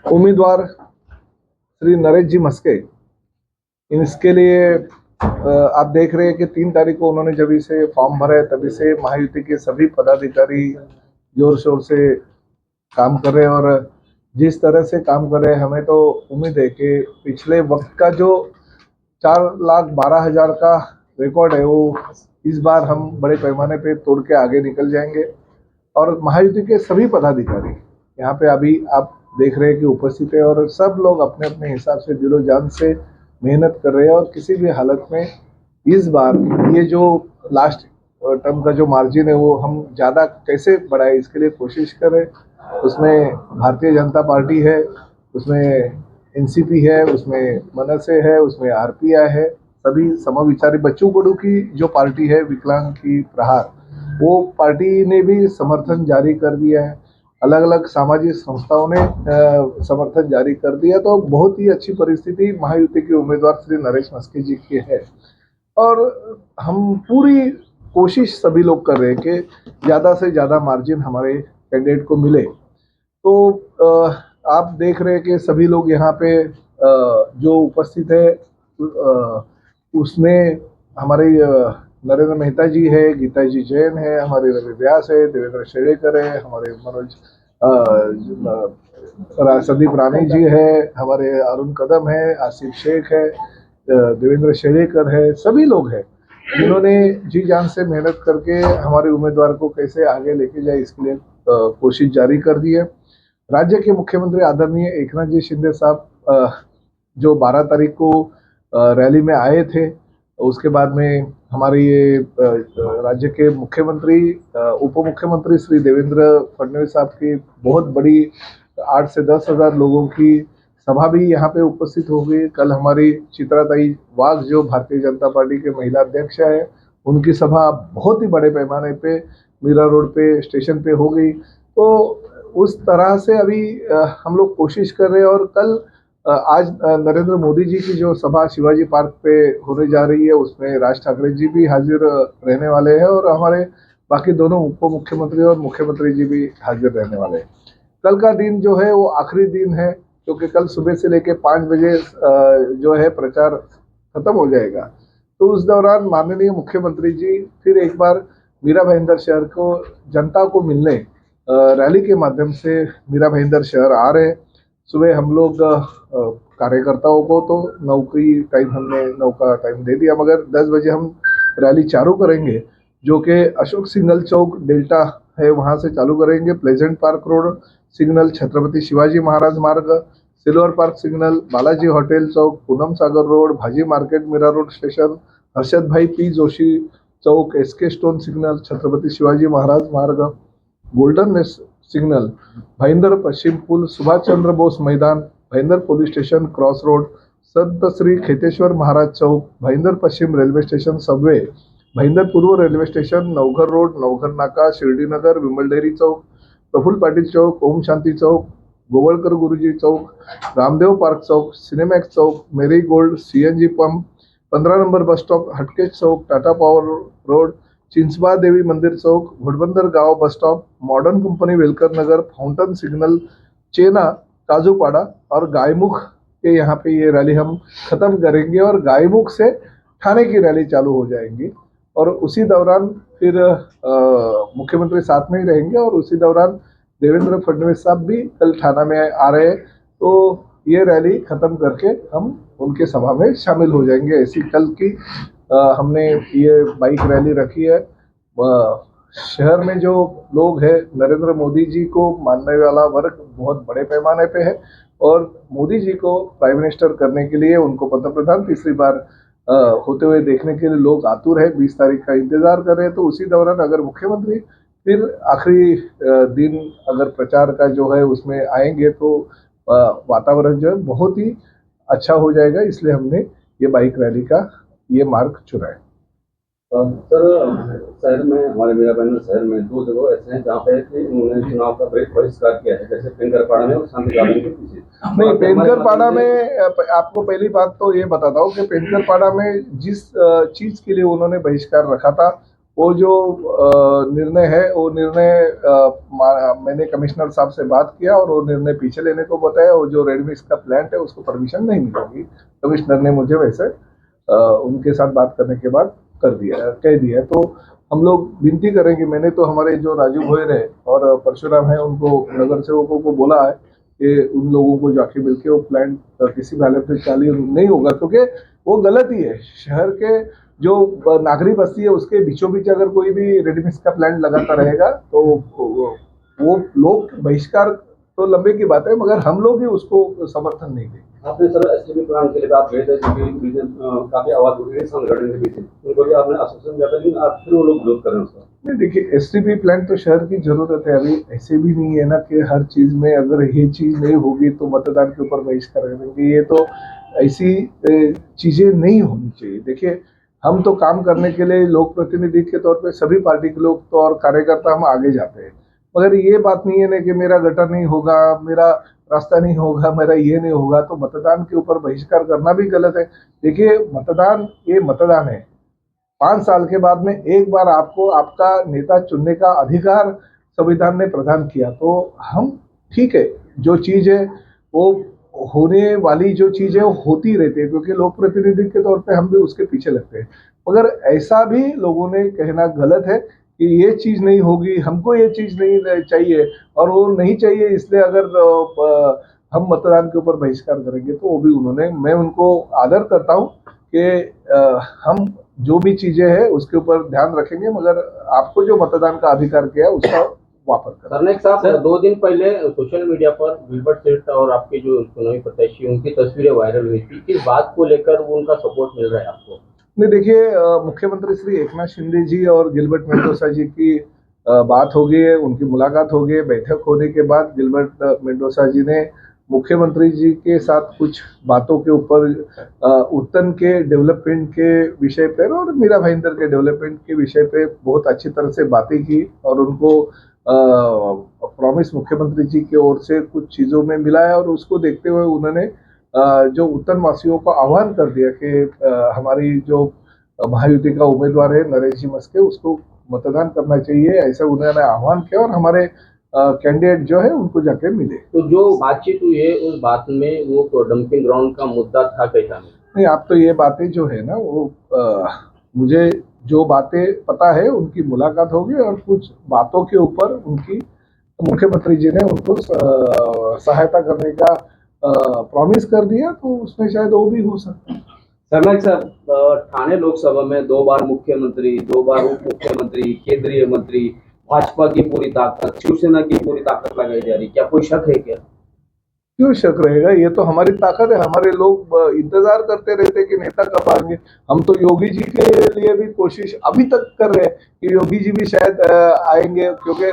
उम्मीदवार श्री नरेश जी मस्के, इसके लिए आप देख रहे हैं कि 3 तारीख को उन्होंने जब इसे फॉर्म भरा है तभी से महायुति के सभी पदाधिकारी जोर शोर से काम कर रहे हैं। और जिस तरह से काम कर रहे हैं, हमें तो उम्मीद है कि पिछले वक्त का जो 4,12,000 का रिकॉर्ड है वो इस बार हम बड़े पैमाने पे तोड़ के आगे निकल जाएंगे। और महायुति के सभी पदाधिकारी यहाँ पे अभी आप देख रहे हैं कि उपस्थित है और सब लोग अपने अपने हिसाब से दिलो जान से मेहनत कर रहे हैं। और किसी भी हालत में इस बार ये जो लास्ट टर्म का जो मार्जिन है वो हम ज़्यादा कैसे बढ़ाए इसके लिए कोशिश करें। उसमें भारतीय जनता पार्टी है, उसमें एनसीपी है, उसमें मनसे है, उसमें आरपीआई है, सभी समविचारी बच्चू कडू की जो पार्टी है विकलांग की प्रहार, वो पार्टी ने भी समर्थन जारी कर दिया है। अलग अलग सामाजिक संस्थाओं ने समर्थन जारी कर दिया। तो बहुत ही अच्छी परिस्थिति महायुति के उम्मीदवार श्री नरेश मस्के जी की है। और हम पूरी कोशिश सभी लोग कर रहे हैं कि ज़्यादा से ज़्यादा मार्जिन हमारे कैंडिडेट को मिले। तो आप देख रहे हैं कि सभी लोग यहाँ पे जो उपस्थित है उसमें हमारे नरेंद्र मेहता जी है, गीता जी जैन है, हमारे रवि व्यास है, देवेंद्र शेड़ेकर है, हमारे मनोज संदीप रानी जी है, हमारे अरुण कदम है, आसिफ शेख है, देवेंद्र शेड़ेकर है, सभी लोग हैं जिन्होंने जी जान से मेहनत करके हमारे उम्मीदवार को कैसे आगे लेके जाए इसके लिए कोशिश जारी कर दी है। राज्य के मुख्यमंत्री आदरणीय एकनाथ जी शिंदे साहब जो 12 तारीख को रैली में आए थे, उसके बाद में हमारे ये राज्य के मुख्यमंत्री उप मुख्यमंत्री श्री देवेंद्र फडणवीस साहब की बहुत बड़ी 8 से 10 हजार लोगों की सभा भी यहाँ पे उपस्थित हो गई। कल हमारी चित्राताई वाघ जो भारतीय जनता पार्टी के महिला अध्यक्ष है, उनकी सभा बहुत ही बड़े पैमाने पे मीरा रोड पे स्टेशन पे हो गई। तो उस तरह से अभी हम लोग कोशिश कर रहे हैं। और कल आज नरेंद्र मोदी जी की जो सभा शिवाजी पार्क पे होने जा रही है उसमें राज ठाकरे जी भी हाजिर रहने वाले हैं और हमारे बाकी दोनों उप मुख्यमंत्री और मुख्यमंत्री जी भी हाजिर रहने वाले हैं। कल का दिन जो है वो आखिरी दिन है क्योंकि कल सुबह से लेके 5 बजे जो है प्रचार खत्म हो जाएगा। तो उस दौरान माननीय मुख्यमंत्री जी फिर एक बार मीरा भाईंदर शहर को जनता को मिलने रैली के माध्यम से मीरा भाईंदर शहर आ रहे हैं। सुबह हम लोग कार्यकर्ताओं को तो 9 की टाइम हमने 9 का टाइम दे दिया, मगर 10 बजे हम रैली चालू करेंगे जो कि अशोक सिग्नल चौक डेल्टा है वहाँ से चालू करेंगे। Pleasant park road signal Chhatrapati Shivaji Maharaj Marg, silver park signal, Balaji hotel Chowk, Poonam Sagar road, Bhaji market Mira road station, Harshad Bhai P Joshi Chowk, SK stone signal, Chhatrapati Shivaji Maharaj Marg, golden signal, Bhayandar Paschim पुल, Subhash Chandra Bose Maidan, Bhayandar police station cross road, Sant Shri Kheteshwar Maharaj Chowk, Bhayandar Paschim railway station subway, Bhayandar Purva railway station, Navghar road, Navghar नाका, Shirdi Nagar, Vimal dairy Chowk, Praful Patil Chowk, Om Shanti Chowk, Golwalkar Guruji Chowk, Ramdev park Chowk, Cinemax Chowk, marigold, CNG pump, 15 number bus stop, Hatkesh Chowk, Tata power road, Chinchba Devi Mandir Chowk, Ghodbunder गांव bus stop, modern company Welkar Nagar, fountain signal, Chena, Kajupada और गायमुख के यहाँ पे ये rally हम खत्म करेंगे और गायमुख से थाने की रैली चालू हो जाएंगी। और उसी दौरान फिर मुख्यमंत्री साथ में ही रहेंगे और उसी दौरान देवेंद्र फडणवीस साहब भी कल थाना में आ रहे हैं। तो ये रैली खत्म करके हम उनके सभा में शामिल हो जाएंगे। ऐसी कल की हमने ये बाइक रैली रखी है। शहर में जो लोग हैं नरेंद्र मोदी जी को मानने वाला वर्ग बहुत बड़े पैमाने पे है और मोदी जी को प्राइम मिनिस्टर करने के लिए, उनको पंतप्रधान तीसरी बार होते हुए देखने के लिए लोग आतुर है, 20 तारीख का इंतजार कर रहे हैं। तो उसी दौरान अगर मुख्यमंत्री फिर आखिरी दिन अगर प्रचार का जो है उसमें आएंगे तो वातावरण जो है बहुत ही अच्छा हो जाएगा। इसलिए हमने ये बाइक रैली का ये मार्ग चुना है। सर, शहर में हमारे मीरा भाईंदर शहर में 2 जगह ऐसे हैं जहाँ पे कि उन्होंने चुनाव का बहिष्कार किया है, जैसे पेंकरपाड़ा में और शांति गार्डन के पीछे। नहीं, पेंकरपाड़ा में आपको पहली बात तो ये बताता हूँ कि पेंकरपाड़ा में जिस चीज के लिए उन्होंने बहिष्कार रखा था वो जो निर्णय है वो निर्णय मैंने कमिश्नर साहब से बात किया और वो निर्णय पीछे लेने को बताया। और जो रेड मिक्स का प्लांट है उसको परमिशन नहीं मिलेगी, कमिश्नर ने मुझे वैसे उनके साथ बात करने के बाद कह दिया। तो हम लोग विनती करेंगे, मैंने तो हमारे जो राजू भोयर है और परशुराम है उनको नगर सेवकों को बोला है कि उन लोगों को जाके मिलके वो प्लांट किसी भी हालत में चालू नहीं होगा, क्योंकि वो गलत ही है। शहर के जो नागरिक बस्ती है उसके बीचों बीच अगर कोई भी रेडीमिक्स का प्लांट लगाता रहेगा तो वो लोग बहिष्कार तो लंबे की बात है, मगर हम लोग ही उसको समर्थन नहीं देंगे। आपने सर एसटीपी प्लांट के लिए आप गए थे, काफी आवाज उठी संगठन के पीछे, उनको भी आपने आश्वासन दिया था, लेकिन आप फिर वो लोग विरोध कर रहे हैं उसका। नहीं, देखिए एसटीपी प्लांट तो शहर की जरूरत है। अभी ऐसे भी नहीं है ना कि हर चीज में अगर ये चीज नहीं होगी तो मतदान के ऊपर बहिष्कार करेंगे। ये तो ऐसी चीजें नहीं होनी चाहिए। देखिए हम तो काम करने के लिए लोक प्रतिनिधि के तौर पे सभी पार्टी के लोग तो और कार्यकर्ता हम आगे जाते हैं, मगर ये बात नहीं है ना कि मेरा गटर नहीं होगा, मेरा रास्ता नहीं होगा, मेरा ये नहीं होगा तो मतदान के ऊपर बहिष्कार करना भी गलत है। देखिए मतदान ये मतदान है। 5 साल के बाद में एक बार आपको आपका नेता चुनने का अधिकार संविधान ने प्रदान किया, तो हम ठीक है जो चीज है वो होने वाली जो चीज है वो होती रहती है, क्योंकि लोक प्रतिनिधि के तौर पे हम भी उसके पीछे लगते हैं। मगर ऐसा भी लोगों ने कहना गलत है कि ये चीज नहीं होगी, हमको ये चीज नहीं चाहिए और वो नहीं चाहिए इसलिए अगर हम मतदान के ऊपर बहिष्कार करेंगे तो वो भी उन्होंने, मैं उनको आदर करता हूँ कि हम जो भी चीजें हैं उसके ऊपर ध्यान रखेंगे, मगर आपको जो मतदान का अधिकार किया है उसका वापर करें। सरनेक साहब 2 दिन पहले सोशल मीडिया पर गिलबर्ट सेठ और आपके जो चुनावी प्रत्याशी उनकी तस्वीरें वायरल हुई थी, किस बात को लेकर वो उनका सपोर्ट मिल रहा है आपको? नहीं, देखिए मुख्यमंत्री श्री एकनाथ शिंदे जी और गिलबर्ट मेंडोसा जी की बात हो गई है, उनकी मुलाकात हो गई है। बैठक होने के बाद गिलबर्ट मेंडोसा जी ने मुख्यमंत्री जी के साथ कुछ बातों के ऊपर उत्तन के डेवलपमेंट के विषय पर और मीरा भाईंदर के डेवलपमेंट के विषय पे बहुत अच्छी तरह से बातें की और उनको प्रॉमिस मुख्यमंत्री जी की ओर से कुछ चीज़ों में मिला है। और उसको देखते हुए उन्होंने जो उत्तन वासियों को आह्वान कर दिया कि हमारी जो महायुति का उम्मीदवार है नरेश जी मस्के, उसको मतदान करना चाहिए, ऐसा उन्होंने आह्वान किया और हमारे कैंडिडेट जो है उनको जाके मिले। तो जो बातचीत हुई है उस बात में वो तो डंपिंग ग्राउंड का मुद्दा था कैसा? नहीं, आप तो ये बातें जो है ना वो मुझे जो बातें पता है उनकी मुलाकात होगी और कुछ बातों के ऊपर उनकी मुख्यमंत्री जी ने उनको सहायता करने का प्रॉमिस कर दिया, तो उसमें शायद वो भी हो सकता है। सरनेक साहब ठाणे लोकसभा में 2 बार मुख्यमंत्री, 2 बार उप मुख्यमंत्री, केंद्रीय मंत्री, भाजपा की पूरी ताकत, शिवसेना की पूरी ताकत लगाई जा रही, क्या कोई शक है क्या? क्यों शक रहेगा, ये तो हमारी ताकत है। हमारे लोग इंतजार करते रहते कि नेता कब आएंगे। हम तो योगी जी के लिए भी कोशिश अभी तक कर रहे हैं कि योगी जी भी शायद आएंगे, क्योंकि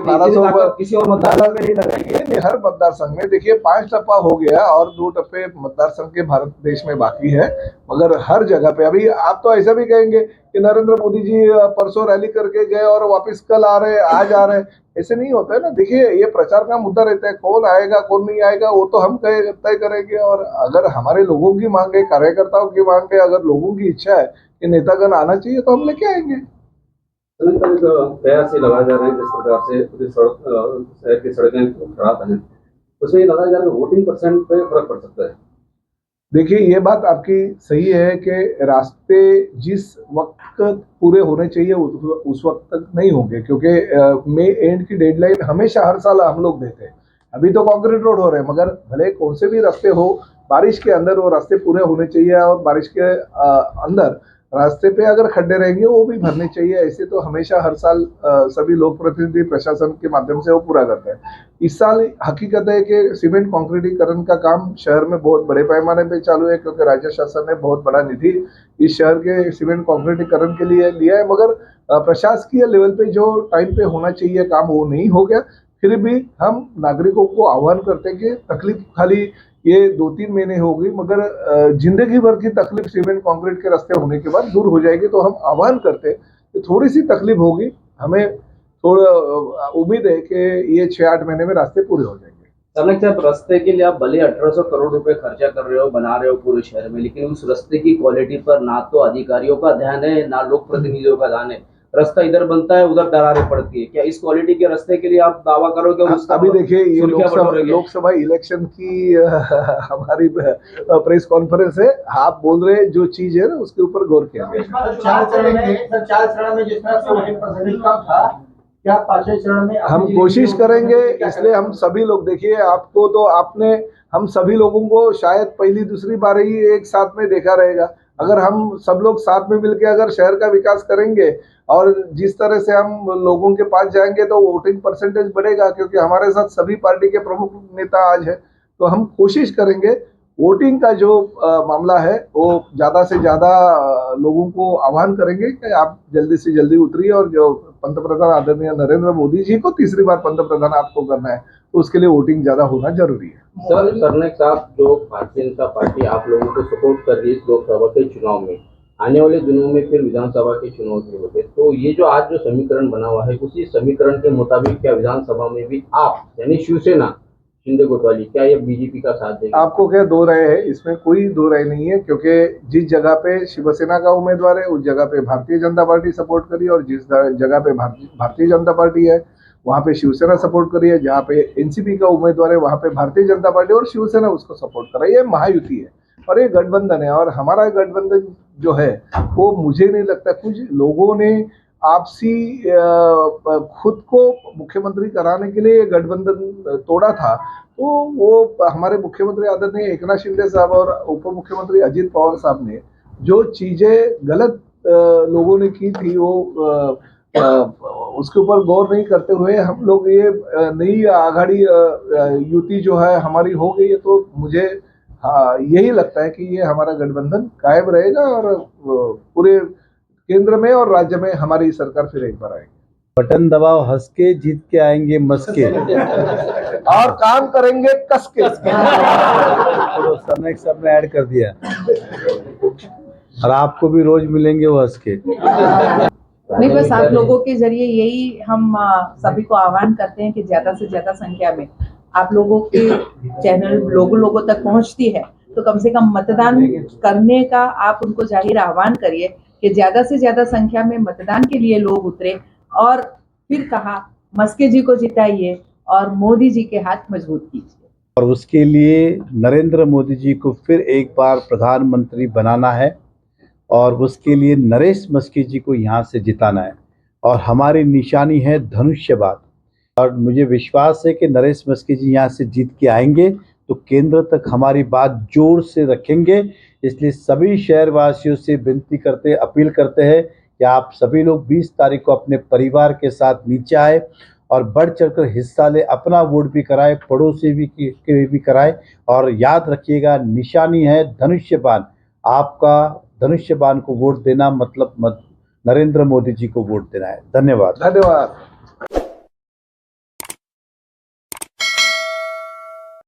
किसी और मतदार में नहीं लगाएंगे। नहीं, हर मतदार संघ में देखिए 5 टप्पा हो गया और 2 टप्पे मतदार संघ के भारत देश में बाकी है, मगर हर जगह पे अभी आप तो ऐसा भी कहेंगे कि नरेंद्र मोदी जी परसों रैली करके गए और वापस कल आ रहे, आज आ रहे, ऐसे नहीं होता है ना। देखिए ये प्रचार का मुद्दा रहता है, कौन आएगा कौन नहीं आएगा वो तो हम तय करेंगे। और अगर हमारे लोगों की मांग है, कार्यकर्ताओं की मांग है, अगर लोगों की इच्छा है कि नेतागण आना चाहिए तो हम लेके आएंगे। प्रयास ये लगाए जा रहे हैं जिस प्रकार से पूरी शहर की सड़कें खराब हैं, उसमें ये लगाया जा रहा है वोटिंग परसेंट पे फर्क पड़ सकता है। देखिए ये बात आपकी सही है कि रास्ते जिस वक्त पूरे होने चाहिए उस वक्त तक नहीं होंगे, क्योंकि मई एंड की डेडलाइन हमेशा हर साल हम लोग देते हैं। अभी तो कंक्रीट रोड हो रहे हैं, मगर भले कौन से भी रास्ते हो, बारिश के अंदर वो रास्ते पूरे होने चाहिए और बारिश के अंदर रास्ते पे अगर खड्डे रहेंगे वो भी भरने चाहिए। ऐसे तो हमेशा हर साल सभी लोक प्रतिनिधि प्रशासन के माध्यम से वो पूरा करते हैं। इस साल हकीकत है कि सीमेंट कंक्रीटीकरण का काम शहर में बहुत बड़े पैमाने पे चालू है, क्योंकि राज्य शासन ने बहुत बड़ा निधि इस शहर के सीमेंट कंक्रीटीकरण के लिए लिया है, मगर प्रशासकीय लेवल पे जो टाइम पे होना चाहिए काम वो नहीं हो गया। फिर भी हम नागरिकों को आह्वान करते हैं कि तकलीफ खाली ये 2-3 महीने हो गई, मगर जिंदगी भर की तकलीफ सीमेंट कंक्रीट के रास्ते होने के बाद दूर हो जाएगी। तो हम आह्वान करते हैं कि थोड़ी सी तकलीफ होगी, हमें थोड़ा उम्मीद है कि ये 6-8 महीने में रास्ते पूरे हो जाएंगे। सरनेक साहब रास्ते के लिए आप भले 1800 करोड़ रुपए खर्चा कर रहे हो, बना रहे हो पूरे शहर में, लेकिन उस रास्ते की क्वालिटी पर ना तो अधिकारियों का ध्यान है ना लोक प्रतिनिधियों का ध्यान है। रास्ता इधर बनता है उधर दरारें पड़ती है, क्या इस क्वालिटी के रास्ते के लिए आप दावा करोगे? उसका अभी देखिए ये सुर्खियां बटोरेंगे? लोकसभा इलेक्शन की हमारी प्रेस कॉन्फ्रेंस है। आप बोल रहे हैं जो चीज है ना उसके ऊपर गौर किया जाए। चार चरण में जिस तरह से वोटिंग परसेंटेज कम था, क्या पांचवें चरण में हम कोशिश करेंगे, इसलिए हम सभी लोग, देखिए आपको तो आपने हम सभी लोगों को शायद पहली दूसरी बार ही एक साथ में देखा रहेगा। अगर हम सब लोग साथ में मिलकर अगर शहर का विकास करेंगे और जिस तरह से हम लोगों के पास जाएंगे तो वोटिंग परसेंटेज बढ़ेगा, क्योंकि हमारे साथ सभी पार्टी के प्रमुख नेता आज है। तो हम कोशिश करेंगे वोटिंग का जो मामला है वो ज्यादा से ज्यादा लोगों को आह्वान करेंगे कि आप जल्दी से जल्दी उतरिए और जो पंतप्रधान आदरणीय नरेंद्र मोदी जी को तीसरी बार पंतप्रधान आपको करना है तो उसके लिए वोटिंग ज्यादा होना जरूरी है। सर, सरनायक साहब, जो भारतीय जनता पार्टी आप लोगों को सपोर्ट कर रही है इस लोकसभा के चुनाव में, आने वाले दिनों में फिर विधानसभा के चुनाव भी होंगे, तो ये जो आज जो समीकरण बना हुआ है उसी समीकरण के मुताबिक क्या विधानसभा में भी आप यानी शिवसेना शिंदे गुट वाली क्या ये बीजेपी का साथ देगी? आपको क्या दो राय है? इसमें कोई दो राय नहीं है, क्योंकि जिस जगह पे शिवसेना का उम्मीदवार है उस जगह पे भारतीय जनता पार्टी सपोर्ट करी, और जिस जगह पे भारतीय जनता पार्टी है वहाँ पे शिवसेना सपोर्ट करी है। जहाँ पे एनसीपी का उम्मीदवार है वहाँ पे भारतीय जनता पार्टी और शिवसेना उसको सपोर्ट कर रही है। महायुति है और ये गठबंधन है, और हमारा गठबंधन जो है वो मुझे नहीं लगता, कुछ लोगों ने आपसी खुद को मुख्यमंत्री कराने के लिए गठबंधन तोड़ा था। तो वो हमारे मुख्यमंत्री आदरणीय एकनाथ शिंदे साहब और उप मुख्यमंत्री अजित पवार साहब ने जो चीजें गलत लोगों ने की थी वो उसके ऊपर गौर नहीं करते हुए हम लोग ये नई आघाड़ी युति जो है हमारी हो गई है। तो मुझे यही लगता है कि ये हमारा गठबंधन कायम रहेगा और पूरे केंद्र में और राज्य में हमारी सरकार फिर एक बार आएगी। बटन दबाओ हंस के, जीत के आएंगे मस के और काम करेंगे कस के। तो सरनायक साहब ने ऐड कर दिया और आपको भी रोज मिलेंगे वो हंस के। नहीं, बस आप लोगों के जरिए यही हम सभी को आह्वान करते हैं कि ज्यादा से ज्यादा संख्या में आप लोगों के चैनल लोगों तक पहुंचती है तो कम से कम मतदान करने का आप उनको जाहिर आह्वान करिए कि ज्यादा से ज्यादा संख्या में मतदान के लिए लोग उतरे, और फिर कहा मस्के जी को जिताइए और मोदी जी के हाथ मजबूत कीजिए। और उसके लिए नरेंद्र मोदी जी को फिर एक बार प्रधानमंत्री बनाना है और उसके लिए नरेश मस्के जी को यहाँ से जिताना है, और हमारी निशानी है धनुष्यबाद। और मुझे विश्वास है कि नरेश मस्के जी यहाँ से जीत के आएंगे तो केंद्र तक हमारी बात जोर से रखेंगे। इसलिए सभी शहरवासियों से विनती करते, अपील करते हैं कि आप सभी लोग 20 तारीख को अपने परिवार के साथ नीचे आए और बढ़ चढ़कर हिस्सा ले, अपना वोट भी कराए, पड़ोसी भी कराए। और याद रखिएगा निशानी है धनुष्यबाण। आपका धनुष्यबाण को वोट देना मतलब नरेंद्र मोदी जी को वोट देना है। धन्यवाद।